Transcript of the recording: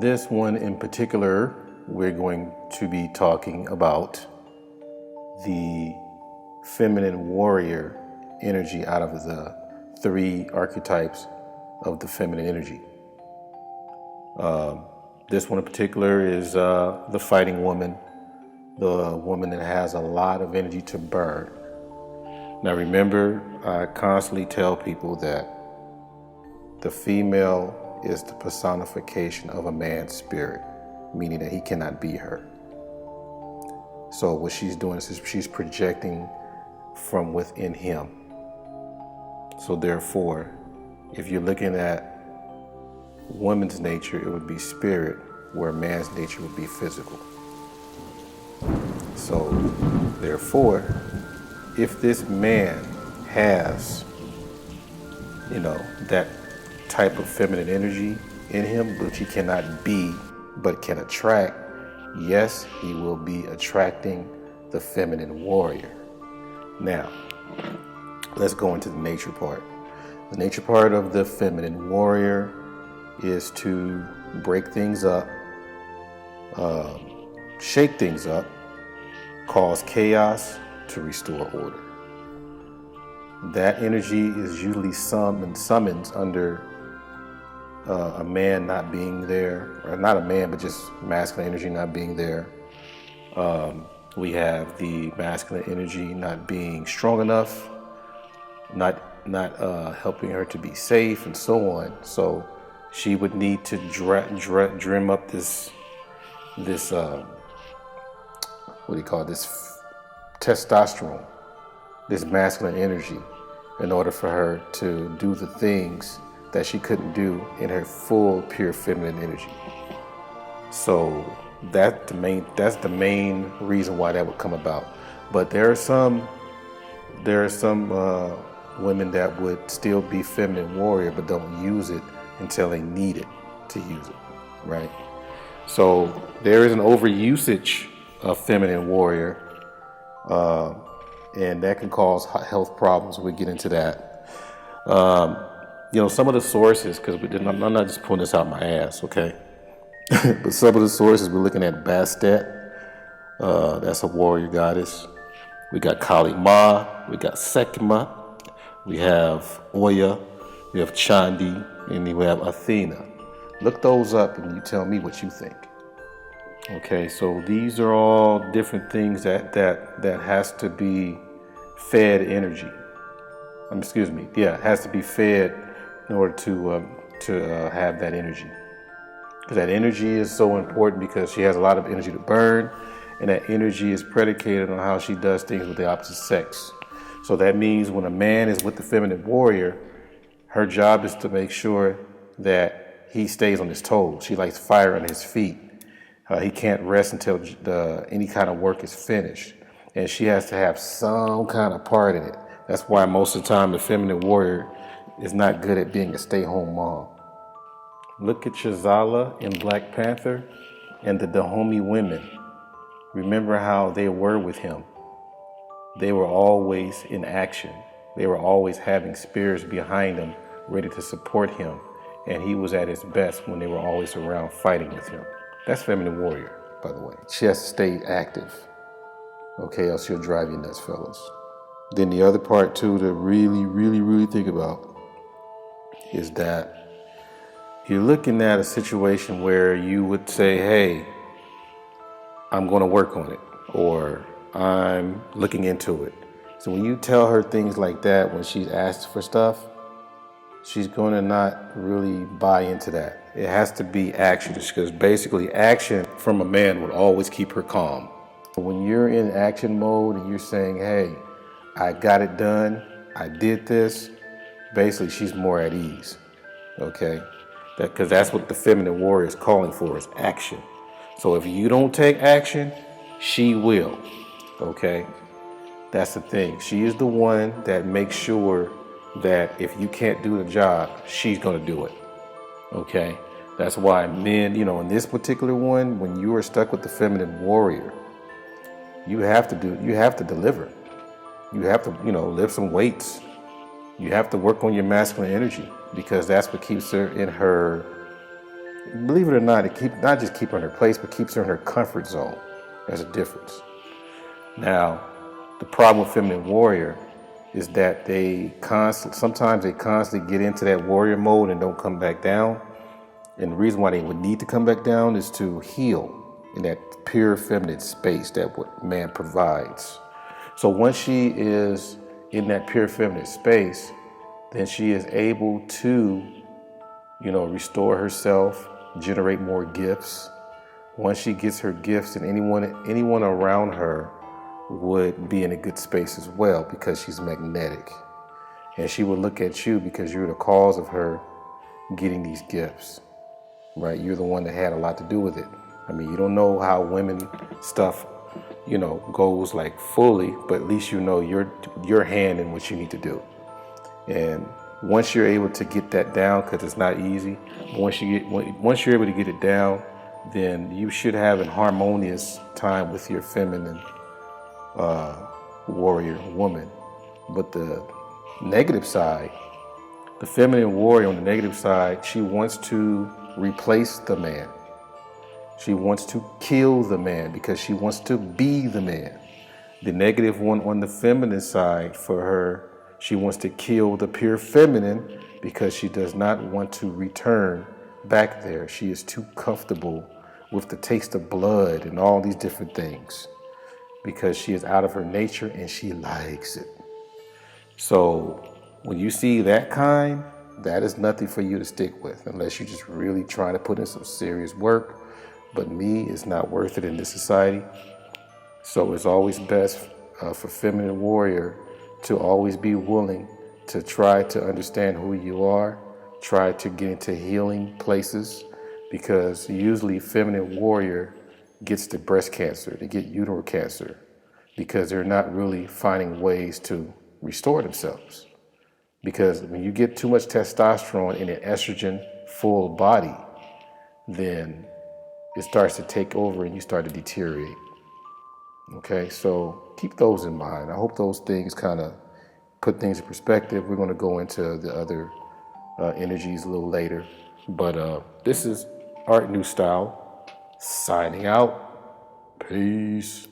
This one in particular, we're going to be talking about the feminine warrior energy out of the 3 archetypes of the feminine energy. This one in particular is the fighting woman, the woman that has a lot of energy to burn. Now remember, I constantly tell people that the female is the personification of a man's spirit, meaning that he cannot be her. So what she's doing is she's projecting from within him. So therefore, if you're looking at woman's nature, it would be spirit, where man's nature would be physical. So therefore, if this man has, that type of feminine energy in him, which he cannot be but can attract, yes, he will be attracting the feminine warrior. Now, let's go into the nature part. The nature part of the feminine warrior is to break things up, shake things up, cause chaos, to restore order. That energy is usually summons under a man not being there, or not a man, but just masculine energy not being there. We have the masculine energy not being strong enough, not helping her to be safe, and so on. So she would need to drum up this testosterone, this masculine energy, in order for her to do the things that she couldn't do in her full, pure feminine energy. So that's the main reason why that would come about. But there are some women that would still be feminine warrior, but don't use it until they need it to use it, right? So there is an overusage of feminine warrior, and that can cause health problems. We'll get into that. Some of the sources, because I'm not just pulling this out my ass, okay? But some of the sources, we're looking at Bastet. That's a warrior goddess. We got Kali Ma. We got Sekima. We have Oya. We have Chandi. And then we have Athena. Look those up and you tell me what you think. Okay, so these are all different things that has to be fed energy. It has to be fed in order to have that energy. Because that energy is so important, because she has a lot of energy to burn, and that energy is predicated on how she does things with the opposite sex. So that means when a man is with the feminine warrior, her job is to make sure that he stays on his toes. She likes fire on his feet. He can't rest until any kind of work is finished. And she has to have some kind of part in it. That's why most of the time the feminine warrior is not good at being a stay-home mom. Look at Shazala in Black Panther and the Dahomey women. Remember how they were with him. They were always in action. They were always having spears behind them, ready to support him. And he was at his best when they were always around fighting with him. That's feminine warrior, by the way. She has to stay active. Okay, else she'll drive you nuts, fellas. Then the other part too to really, really, really think about is that you're looking at a situation where you would say, hey, I'm going to work on it, or I'm looking into it. So when you tell her things like that, when she's asked for stuff, she's going to not really buy into that. It has to be action, because basically action from a man would always keep her calm. When you're in action mode and you're saying, hey, I got it done, I did this, basically she's more at ease, okay? Because that's what the feminine warrior is calling for, is action. So if you don't take action, she will, okay? That's the thing. She is the one that makes sure that if you can't do the job, she's going to do it, okay? That's why men, in this particular one, when you are stuck with the feminine warrior, you have to deliver. You have to, lift some weights. You have to work on your masculine energy, because that's what keeps her believe it or not, not just keep her in her place, but keeps her in her comfort zone. There's a difference. Now, the problem with feminine warrior is that sometimes they constantly get into that warrior mode and don't come back down. And the reason why they would need to come back down is to heal in that pure feminine space that what man provides. So once she is in that pure feminine space, then she is able to, restore herself, generate more gifts. Once she gets her gifts, and anyone around her would be in a good space as well, because she's magnetic. And she would look at you because you're the cause of her getting these gifts, right? You're the one that had a lot to do with it. I mean, you don't know how women stuff, goes like fully, but at least you know your hand in what you need to do. And once you're able to get that down, because it's not easy, once you're able to get it down, then you should have a harmonious time with your feminine warrior woman. But the negative side, the feminine warrior on the negative side, she wants to replace the man. She wants to kill the man because she wants to be the man. The negative one on the feminine side, for her, she wants to kill the pure feminine because she does not want to return back there. She is too comfortable with the taste of blood and all these different things because she is out of her nature and she likes it. So when you see that kind, that is nothing for you to stick with unless you're just really trying to put in some serious work. But me, it's not worth it in this society. So it's always best for feminine warrior to always be willing to try to understand who you are, try to get into healing places, because usually feminine warrior gets the breast cancer, they get uterine cancer, because they're not really finding ways to restore themselves. Because when you get too much testosterone in an estrogen full body, then it starts to take over and you start to deteriorate. Okay, so keep those in mind. I hope those things kind of put things in perspective. We're going to go into the other energies a little later. But this is Art New Style signing out. Peace.